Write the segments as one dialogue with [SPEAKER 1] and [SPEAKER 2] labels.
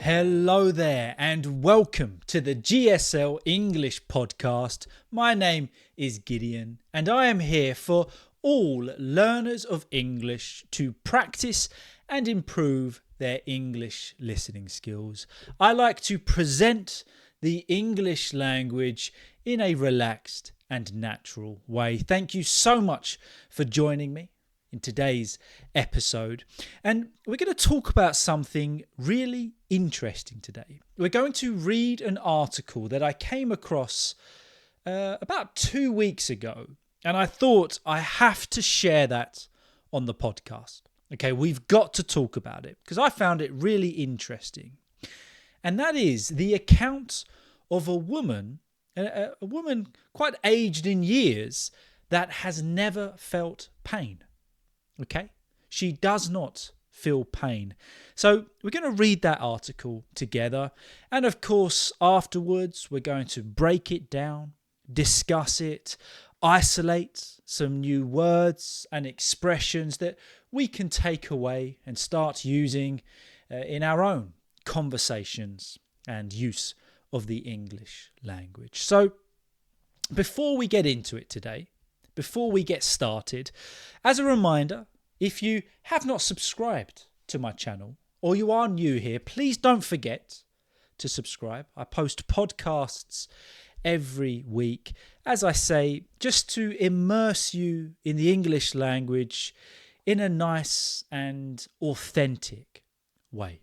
[SPEAKER 1] Hello there and welcome to the GSL-English Podcast. My name is Gideon and I am here for all learners of English to practice and improve their English listening skills. I like to present the English language in a relaxed and natural way. Thank you so much for joining me in today's episode, and we're going to talk about something really interesting today. We're going to read an article that I came across about 2 weeks ago, and I thought I have to share that on the podcast. Okay, we've got to talk about it because I found it really interesting, and that is the account of a woman quite aged in years that has never felt pain. Okay, she does not feel pain. So we're going to read that article together. And of course, afterwards, we're going to break it down, discuss it, isolate some new words and expressions that we can take away and start using in our own conversations and use of the English language. So before we get into it today, before we get started, as a reminder, if you have not subscribed to my channel or you are new here, please don't forget to subscribe. I post podcasts every week, as I say, just to immerse you in the English language in a nice and authentic way.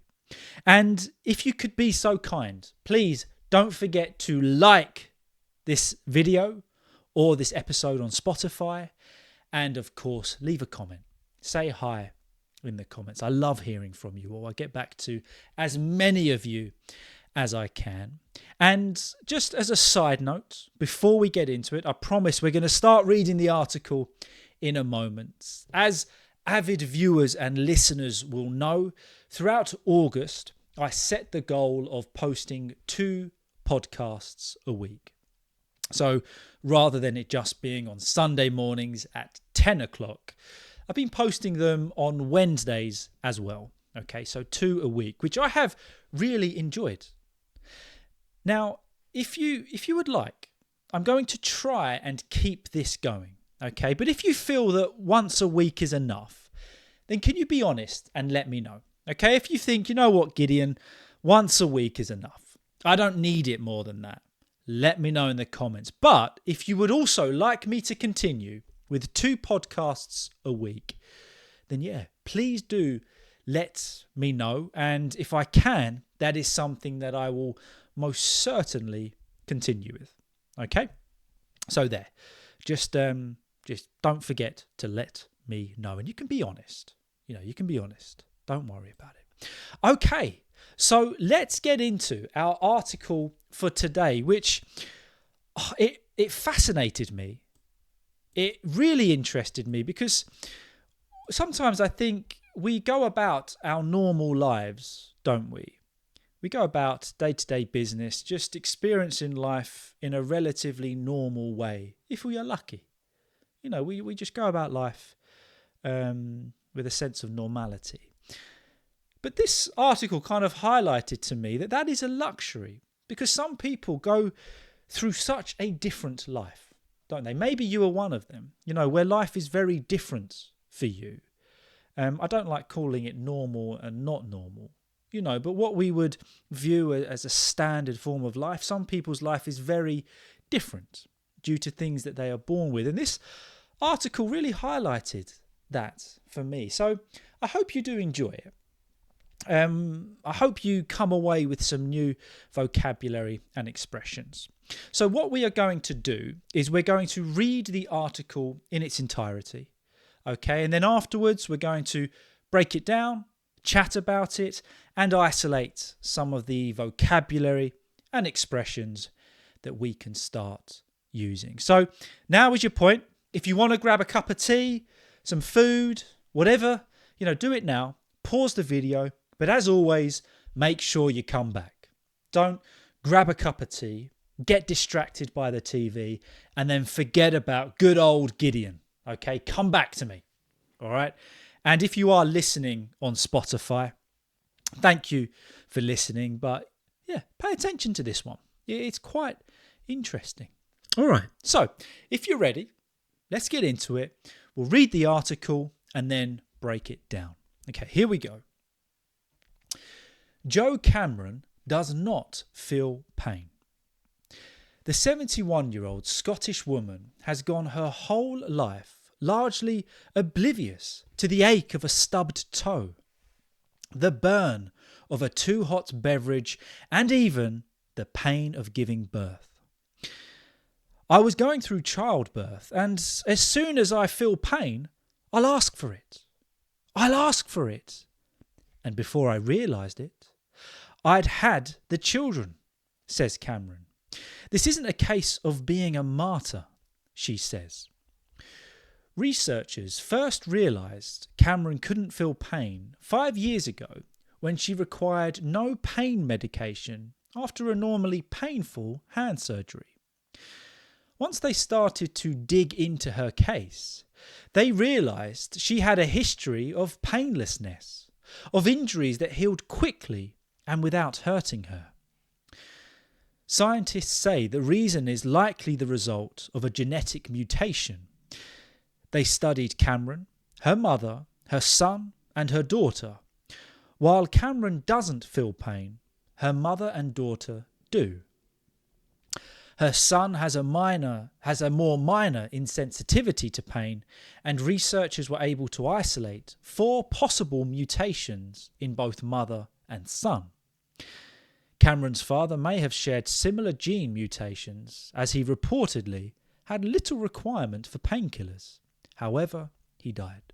[SPEAKER 1] And if you could be so kind, please don't forget to like this video or this episode on Spotify, and of course, leave a comment. Say hi in the comments. I love hearing from you, or I get back to as many of you as I can. And just as a side note, before we get into it, I promise we're going to start reading the article in a moment. As avid viewers and listeners will know, throughout August, I set the goal of posting 2 podcasts a week. So rather than it just being on Sunday mornings at 10 o'clock, I've been posting them on Wednesdays as well. Okay, so 2 a week, which I have really enjoyed. Now, if you would like, I'm going to try and keep this going. Okay, but if you feel that once a week is enough, then can you be honest and let me know? Okay, if you think, you know what, Gideon, once a week is enough. I don't need it more than that. Let me know in the comments. But if you would also like me to continue with 2 podcasts a week, then yeah, please do let me know. And if I can, that is something that I will most certainly continue with. Okay? So there. Just don't forget to let me know. And you can be honest. You can be honest. Don't worry about it. Okay. So let's get into our article for today, which it fascinated me. It really interested me because sometimes I think we go about our normal lives, don't we? We go about day-to-day business, just experiencing life in a relatively normal way, if we are lucky. We just go about life with a sense of normality. But this article kind of highlighted to me that is a luxury because some people go through such a different life, don't they? Maybe you are one of them, where life is very different for you. I don't like calling it normal and not normal, but what we would view as a standard form of life, some people's life is very different due to things that they are born with. And this article really highlighted that for me. So I hope you do enjoy it. I hope you come away with some new vocabulary and expressions. So what we are going to do is we're going to read the article in its entirety. Okay, and then afterwards we're going to break it down, chat about it, and isolate some of the vocabulary and expressions that we can start using. So now is your point. If you want to grab a cup of tea, some food, whatever, do it now. Pause the video. But as always, make sure you come back. Don't grab a cup of tea, get distracted by the TV, and then forget about good old Gideon. Okay, come back to me. All right. And if you are listening on Spotify, Thank you for listening, but yeah, pay attention to this one. It's quite interesting. All right, so if you're ready, let's get into it. We'll read the article and then break it down. Okay, here we go. Joe Cameron does not feel pain. The 71-year-old Scottish woman has gone her whole life largely oblivious to the ache of a stubbed toe, the burn of a too hot beverage, and even the pain of giving birth. I was going through childbirth, and as soon as I feel pain, I'll ask for it. I'll ask for it. And before I realised it, I'd had the children, says Cameron. This isn't a case of being a martyr, she says. Researchers first realised Cameron couldn't feel pain 5 years ago when she required no pain medication after a normally painful hand surgery. Once they started to dig into her case, they realised she had a history of painlessness, of injuries that healed quickly and without hurting her. Scientists say the reason is likely the result of a genetic mutation. They studied Cameron, her mother, her son, and her daughter. While Cameron doesn't feel pain, her mother and daughter do. Her son has a more minor insensitivity to pain, and researchers were able to isolate 4 possible mutations in both mother and son. Cameron's father may have shared similar gene mutations, as he reportedly had little requirement for painkillers. However, he died.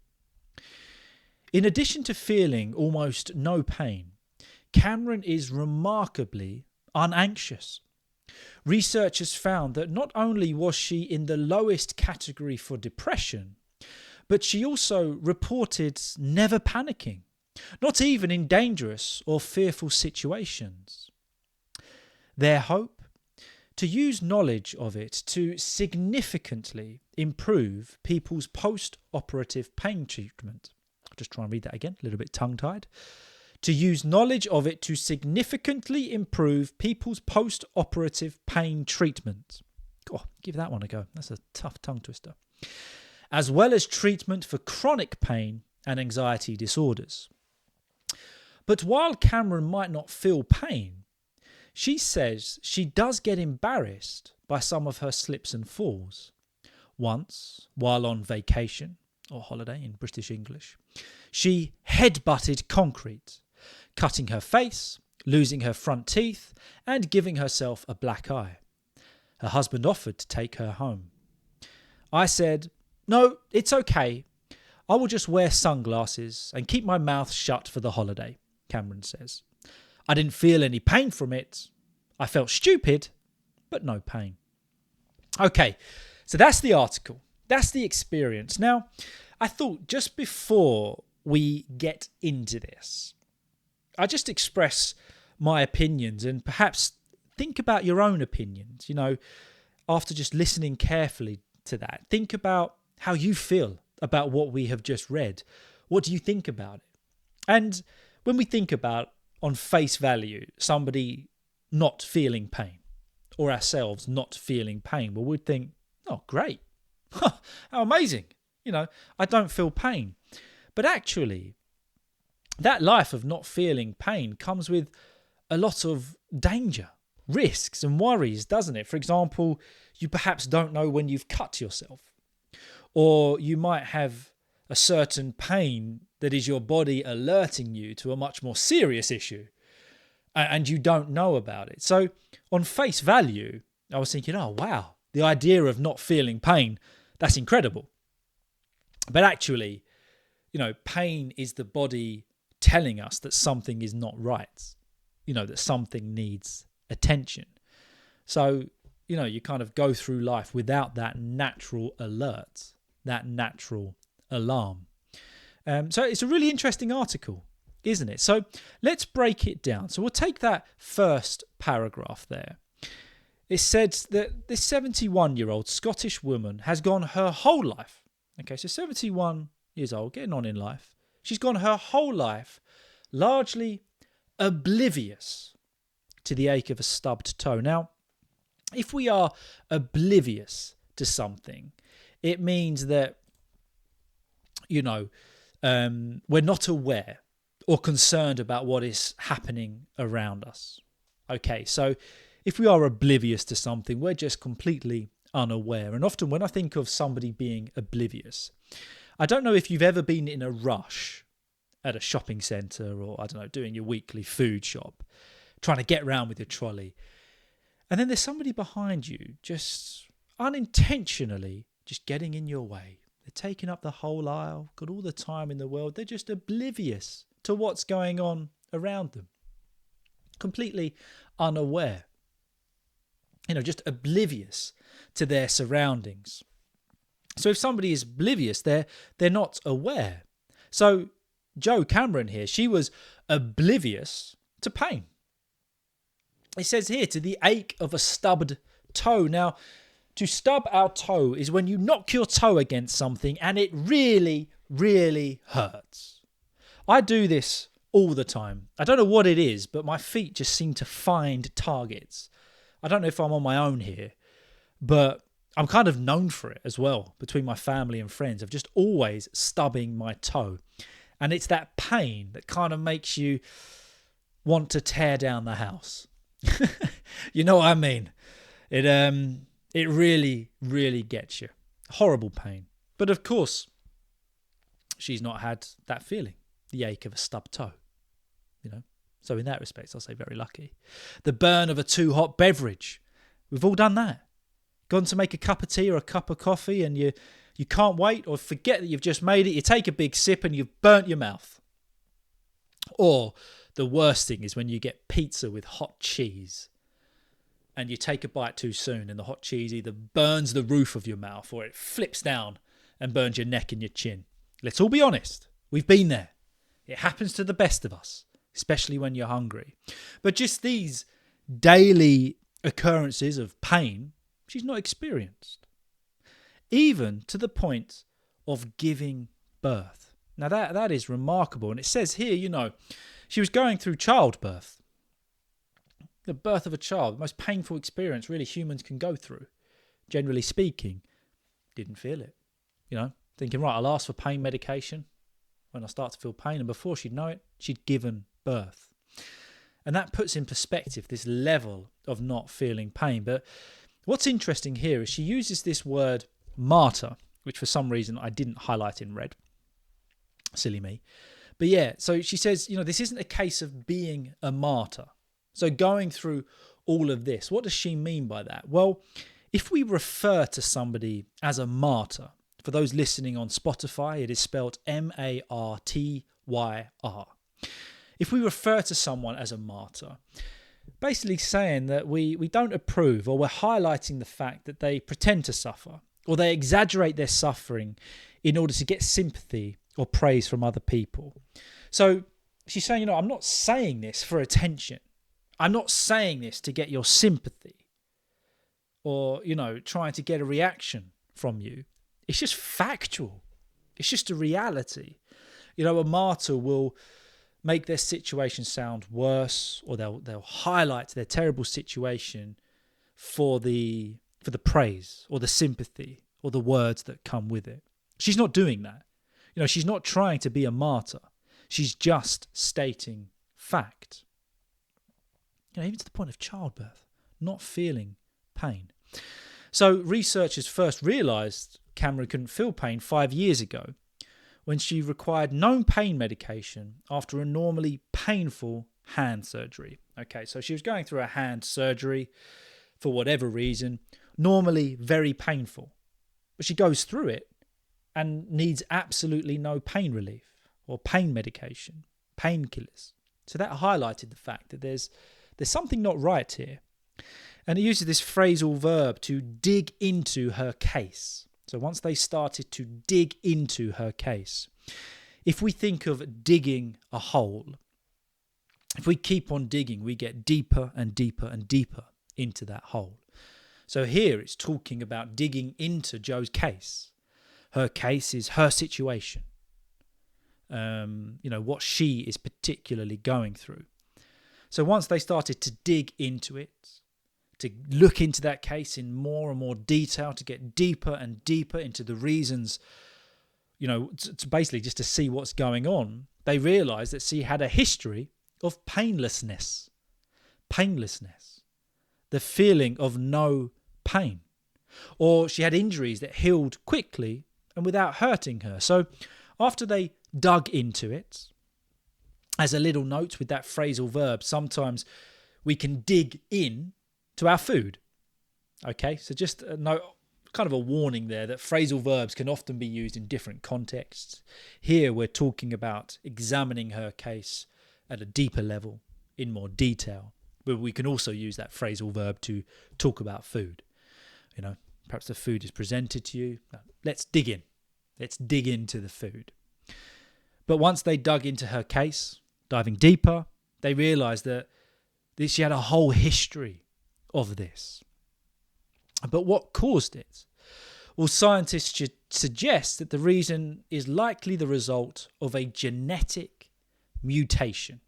[SPEAKER 1] In addition to feeling almost no pain, Cameron is remarkably unanxious. Researchers found that not only was she in the lowest category for depression, but she also reported never panicking, not even in dangerous or fearful situations. Their hope? To use knowledge of it to significantly improve people's post-operative pain treatment. I'll just try and read that again, a little bit tongue-tied. To use knowledge of it to significantly improve people's post-operative pain treatment. Oh, give that one a go. That's a tough tongue twister. As well as treatment for chronic pain and anxiety disorders. But while Cameron might not feel pain, she says she does get embarrassed by some of her slips and falls. Once, while on vacation, or holiday in British English, she head-butted concrete, cutting her face, losing her front teeth, and giving herself a black eye. Her husband offered to take her home. I said, "No, it's okay. I will just wear sunglasses and keep my mouth shut for the holiday," Cameron says. I didn't feel any pain from it. I felt stupid, but no pain. Okay, so that's the article. That's the experience. Now, I thought just before we get into this, I just express my opinions and perhaps think about your own opinions, after just listening carefully to that. Think about how you feel about what we have just read. What do you think about it? And when we think about, on face value, somebody not feeling pain or ourselves not feeling pain, well, we'd think, oh, great. How amazing. I don't feel pain. But actually, that life of not feeling pain comes with a lot of danger, risks and worries, doesn't it? For example, you perhaps don't know when you've cut yourself, or you might have a certain pain that is your body alerting you to a much more serious issue, and you don't know about it. So on face value, I was thinking, oh, wow, the idea of not feeling pain, that's incredible. But actually, pain is the body telling us that something is not right, that something needs attention. So, you kind of go through life without that natural alert, that natural alarm. So it's a really interesting article, isn't it? So let's break it down. So we'll take that first paragraph there. It said that this 71-year-old Scottish woman has gone her whole life. Okay, so 71 years old, getting on in life. She's gone her whole life largely oblivious to the ache of a stubbed toe. Now, if we are oblivious to something, it means that, we're not aware or concerned about what is happening around us. Okay, so if we are oblivious to something, we're just completely unaware. And often when I think of somebody being oblivious, I don't know if you've ever been in a rush at a shopping centre or, doing your weekly food shop, trying to get around with your trolley. And then there's somebody behind you just unintentionally just getting in your way. They're taking up the whole aisle, got all the time in the world. They're just oblivious to what's going on around them. Completely unaware. Just oblivious to their surroundings. So if somebody is oblivious, they're not aware. So Jo Cameron here, she was oblivious to pain. It says here, to the ache of a stubbed toe. Now, to stub our toe is when you knock your toe against something and it really, really hurts. I do this all the time. I don't know what it is, but my feet just seem to find targets. I don't know if I'm on my own here, but I'm kind of known for it as well between my family and friends of just always stubbing my toe. And it's that pain that kind of makes you want to tear down the house. You know what I mean? It really, really gets you. Horrible pain. But of course, she's not had that feeling, the ache of a stubbed toe. So in that respect, I'll say very lucky. The burn of a too hot beverage. We've all done that. Gone to make a cup of tea or a cup of coffee and you can't wait or forget that you've just made it. You take a big sip and you've burnt your mouth. Or the worst thing is when you get pizza with hot cheese and you take a bite too soon and the hot cheese either burns the roof of your mouth or it flips down and burns your neck and your chin. Let's all be honest. We've been there. It happens to the best of us, especially when you're hungry. But just these daily occurrences of pain, she's not experienced. Even to the point of giving birth. Now that is remarkable. And it says here, she was going through childbirth. The birth of a child, the most painful experience really humans can go through. Generally speaking, didn't feel it. Thinking, right, I'll ask for pain medication when I start to feel pain. And before she'd know it, she'd given birth. And that puts in perspective this level of not feeling pain. But what's interesting here is she uses this word martyr, which for some reason I didn't highlight in red. Silly me. But yeah, so she says, this isn't a case of being a martyr. So going through all of this, what does she mean by that? Well, if we refer to somebody as a martyr, for those listening on Spotify, it is spelled M-A-R-T-Y-R. If we refer to someone as a martyr, basically saying that we don't approve or we're highlighting the fact that they pretend to suffer or they exaggerate their suffering in order to get sympathy or praise from other people. So she's saying, I'm not saying this for attention. I'm not saying this to get your sympathy or, trying to get a reaction from you. It's just factual. It's just a reality. A martyr will make their situation sound worse or they'll highlight their terrible situation for the praise or the sympathy or the words that come with it. She's not doing that. She's not trying to be a martyr. She's just stating fact. Even to the point of childbirth, not feeling pain. So researchers first realised Cameron couldn't feel pain 5 years ago when she required no pain medication after a normally painful hand surgery. Okay, so she was going through a hand surgery for whatever reason, normally very painful. But she goes through it and needs absolutely no pain relief or pain medication, painkillers. So that highlighted the fact that there's something not right here. And it uses this phrasal verb to dig into her case. So once they started to dig into her case, if we think of digging a hole, if we keep on digging, we get deeper and deeper and deeper into that hole. So here it's talking about digging into Jo's case. Her case is her situation. What she is particularly going through. So once they started to dig into it, to look into that case in more and more detail, to get deeper and deeper into the reasons, to basically just to see what's going on, they realized that she had a history of painlessness. Painlessness. The feeling of no pain. Or she had injuries that healed quickly and without hurting her. So after they dug into it, as a little note with that phrasal verb, sometimes we can dig in to our food. Okay, so just a note, kind of a warning there that phrasal verbs can often be used in different contexts. Here we're talking about examining her case at a deeper level, in more detail, but we can also use that phrasal verb to talk about food. Perhaps the food is presented to you. Now, let's dig in. Let's dig into the food. But once they dug into her case, diving deeper, they realized that she had a whole history of this. But what caused it? Well, scientists should suggest that the reason is likely the result of a genetic mutation.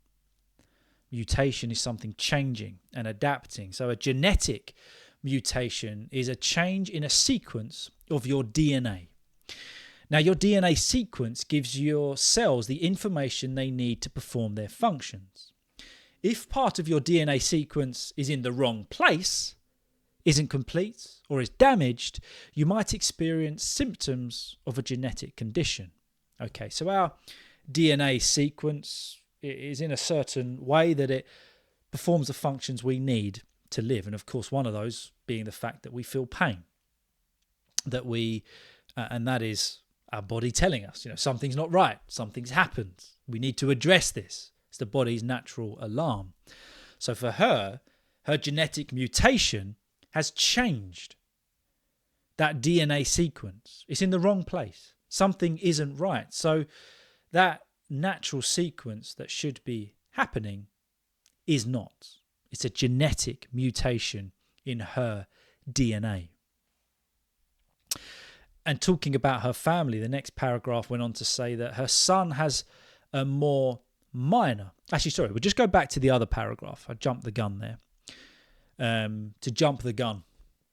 [SPEAKER 1] Mutation is something changing and adapting. So a genetic mutation is a change in a sequence of your DNA. Now, your DNA sequence gives your cells the information they need to perform their functions. If part of your DNA sequence is in the wrong place, isn't complete, or is damaged, you might experience symptoms of a genetic condition. Okay, so our DNA sequence is in a certain way that it performs the functions we need to live. And of course, one of those being the fact that we feel pain. And that is our body telling us, something's not right, something's happened. We need to address this. It's the body's natural alarm. So for her genetic mutation has changed that DNA sequence. It's in the wrong place. Something isn't right. So that natural sequence that should be happening is not. It's a genetic mutation in her DNA. And talking about her family, the next paragraph went on to say that her son has a more minor... Actually, sorry, we'll just go back to the other paragraph. I jumped the gun there. To jump the gun,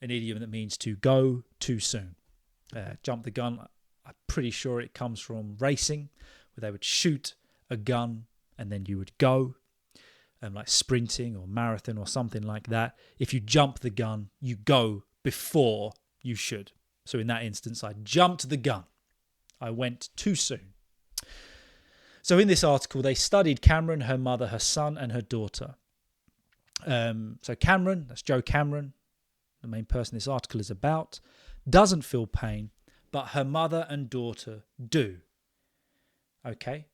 [SPEAKER 1] an idiom that means to go too soon. Jump the gun, I'm pretty sure it comes from racing, where they would shoot a gun and then you would go, like sprinting or marathon or something like that. If you jump the gun, you go before you should. So in that instance, I jumped the gun. I went too soon. So in this article, they studied Cameron, her mother, her son, and her daughter. So Cameron, that's Joe Cameron, the main person this article is about, doesn't feel pain, but her mother and daughter do. Okay?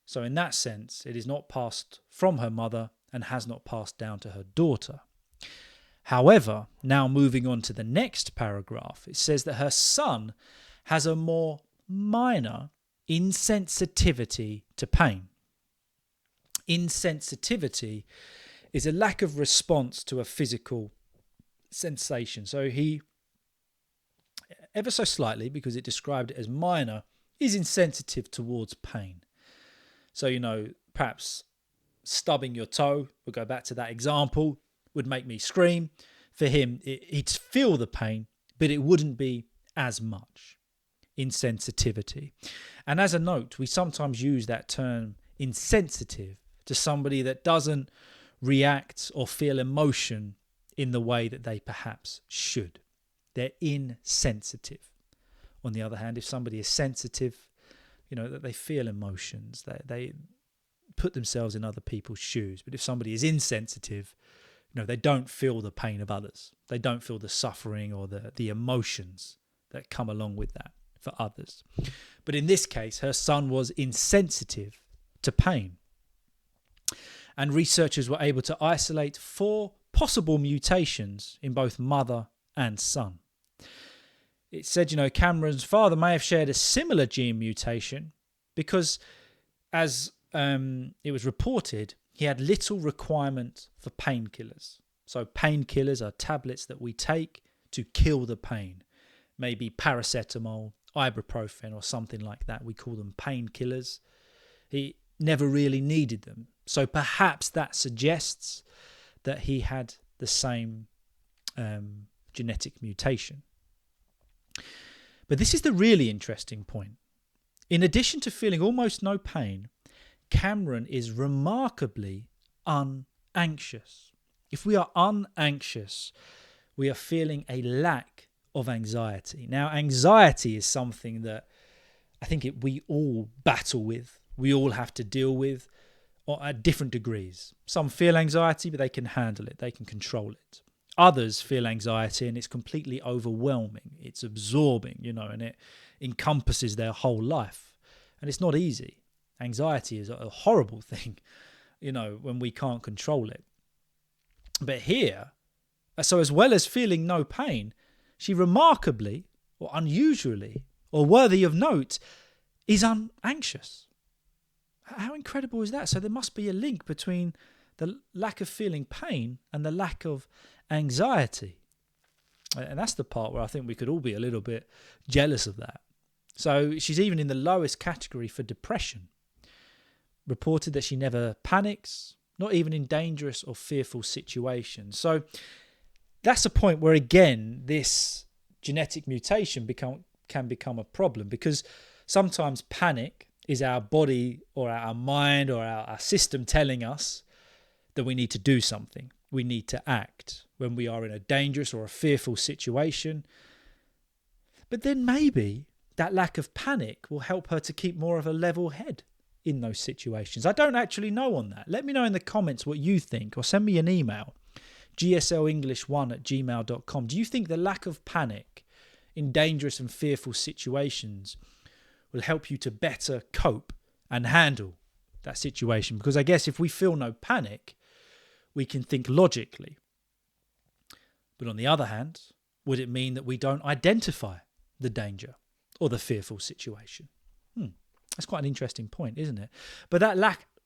[SPEAKER 1] So in that sense, it is not passed from her mother and has not passed down to her daughter. However, now moving on to the next paragraph, it says that her son has a more minor insensitivity to pain. Insensitivity is a lack of response to a physical sensation. So he, ever so slightly, because it described it as minor, is insensitive towards pain. So, perhaps stubbing your toe, we'll go back to that example, would make me scream. For him, he'd feel the pain, but it wouldn't be as much. Insensitivity. And as a note, we sometimes use that term insensitive to somebody that doesn't react or feel emotion in the way that they perhaps should. They're insensitive. On the other hand, if somebody is sensitive, that they feel emotions, that they put themselves in other people's shoes. But if somebody is insensitive, they don't feel the pain of others. They don't feel the suffering or the emotions that come along with that for others. But in this case, her son was insensitive to pain. And researchers were able to isolate 4 possible mutations in both mother and son. It said, Cameron's father may have shared a similar gene mutation because, as it was reported, he had little requirement for painkillers. So painkillers are tablets that we take to kill the pain. Maybe paracetamol, ibuprofen or something like that. We call them painkillers. never really needed them. So perhaps that suggests that he had the same genetic mutation. But this is the really interesting point. In addition to feeling almost no pain, Cameron is remarkably unanxious. If we are unanxious, we are feeling a lack of anxiety. Now, anxiety is something that I think we all battle with. We all have to deal with at different degrees. Some feel anxiety, but they can handle it. They can control it. Others feel anxiety and it's completely overwhelming. It's absorbing, and it encompasses their whole life. And it's not easy. Anxiety is a horrible thing, when we can't control it. But here, so as well as feeling no pain, she remarkably or unusually or worthy of note is anxious. How incredible is that? So there must be a link between the lack of feeling pain and the lack of anxiety. And that's the part where I think we could all be a little bit jealous of that. So she's even in the lowest category for depression. Reported that she never panics, not even in dangerous or fearful situations. So that's a point where, again, this genetic mutation can become a problem, because sometimes panic is our body or our mind or our system telling us that we need to do something. We need to act when we are in a dangerous or a fearful situation. But then maybe that lack of panic will help her to keep more of a level head in those situations. I don't actually know on that. Let me know in the comments what you think, or send me an email, GSL-English1@gmail.com. Do you think the lack of panic in dangerous and fearful situations will help you to better cope and handle that situation? Because I guess if we feel no panic, we can think logically. But on the other hand, would it mean that we don't identify the danger or the fearful situation? That's quite an interesting point, isn't it? But that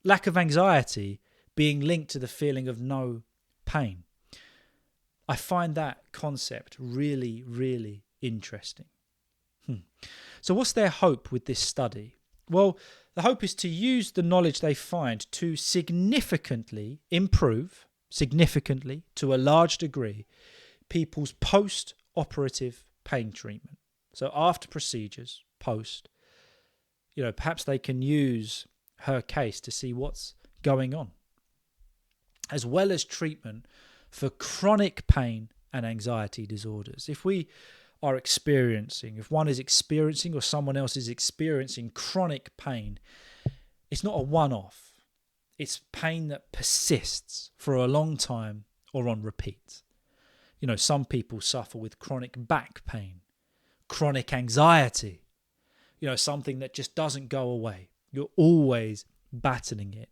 [SPEAKER 1] lack of anxiety being linked to the feeling of no pain, I find that concept really, really interesting. So what's their hope with this study? Well, the hope is to use the knowledge they find to significantly improve, to a large degree, people's post-operative pain treatment. So after procedures, perhaps they can use her case to see what's going on, as well as treatment for chronic pain and anxiety disorders. If one is experiencing or someone else is experiencing chronic pain, it's not a one-off. It's pain that persists for a long time or on repeat. Some people suffer with chronic back pain, chronic anxiety, something that just doesn't go away. You're always battling it.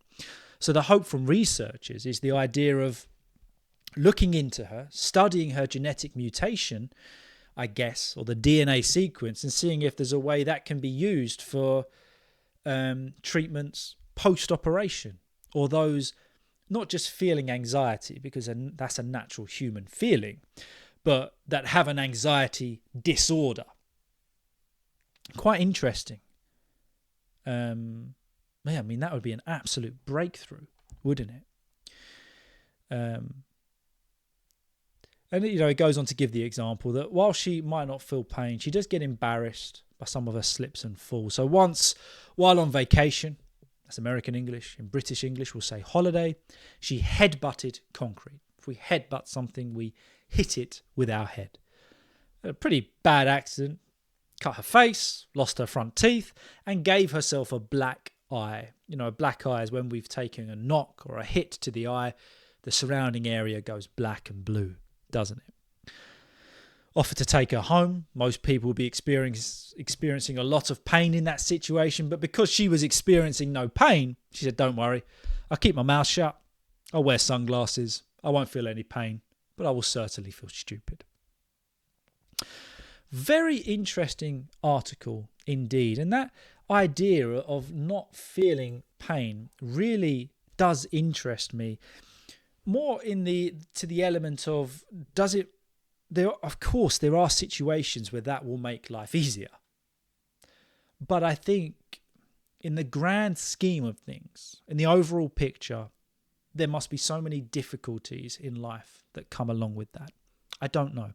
[SPEAKER 1] So the hope from researchers is the idea of looking into her, studying her genetic mutation, I guess, or the DNA sequence, and seeing if there's a way that can be used for treatments post-operation, or those not just feeling anxiety, because that's a natural human feeling, but that have an anxiety disorder. Quite interesting. That would be an absolute breakthrough, wouldn't it? And it goes on to give the example that while she might not feel pain, she does get embarrassed by some of her slips and falls. So once, while on vacation, that's American English, in British English we'll say holiday, she headbutted concrete. If we headbutt something, we hit it with our head. A pretty bad accident. Cut her face, lost her front teeth, and gave herself a black eye. A black eye is when we've taken a knock or a hit to the eye, the surrounding area goes black and blue, doesn't it? Offered to take her home. Most people would be experiencing a lot of pain in that situation, but because she was experiencing no pain, she said, "Don't worry, I'll keep my mouth shut, I'll wear sunglasses, I won't feel any pain, but I will certainly feel stupid." Very interesting article indeed. And that idea of not feeling pain really does interest me more to the element of, of course, there are situations where that will make life easier. But I think in the grand scheme of things, in the overall picture, there must be so many difficulties in life that come along with that. I don't know.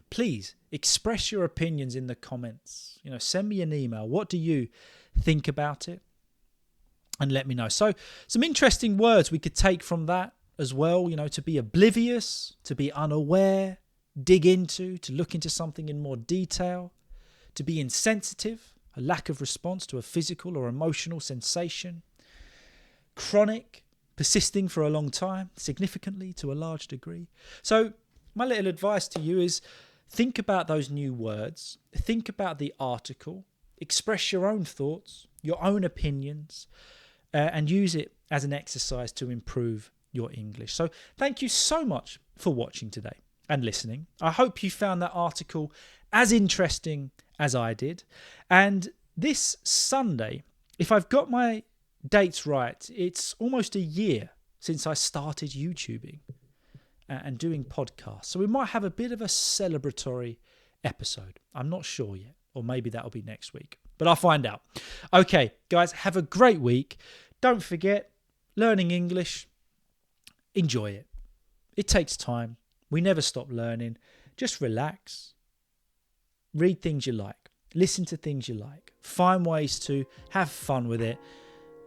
[SPEAKER 1] Please express your opinions in the comments. Send me an email. What do you think about it? And let me know. So some interesting words we could take from that as well, to be oblivious, to be unaware, dig into, to look into something in more detail, to be insensitive, a lack of response to a physical or emotional sensation, chronic, persisting for a long time, significantly to a large degree. So my little advice to you is think about those new words, think about the article, express your own thoughts, your own opinions, and use it as an exercise to improve your English. So thank you so much for watching today and listening. I hope you found that article as interesting as I did. And this Sunday, if I've got my dates right, it's almost a year since I started YouTubing and doing podcasts. So we might have a bit of a celebratory episode. I'm not sure yet, or maybe that'll be next week, but I'll find out. Okay, guys, have a great week. Don't forget, learning English, enjoy it. It takes time. We never stop learning. Just relax. Read things you like. Listen to things you like. Find ways to have fun with it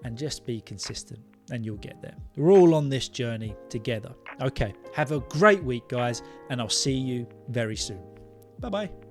[SPEAKER 1] and just be consistent and you'll get there. We're all on this journey together. Okay, have a great week, guys, and I'll see you very soon. Bye-bye.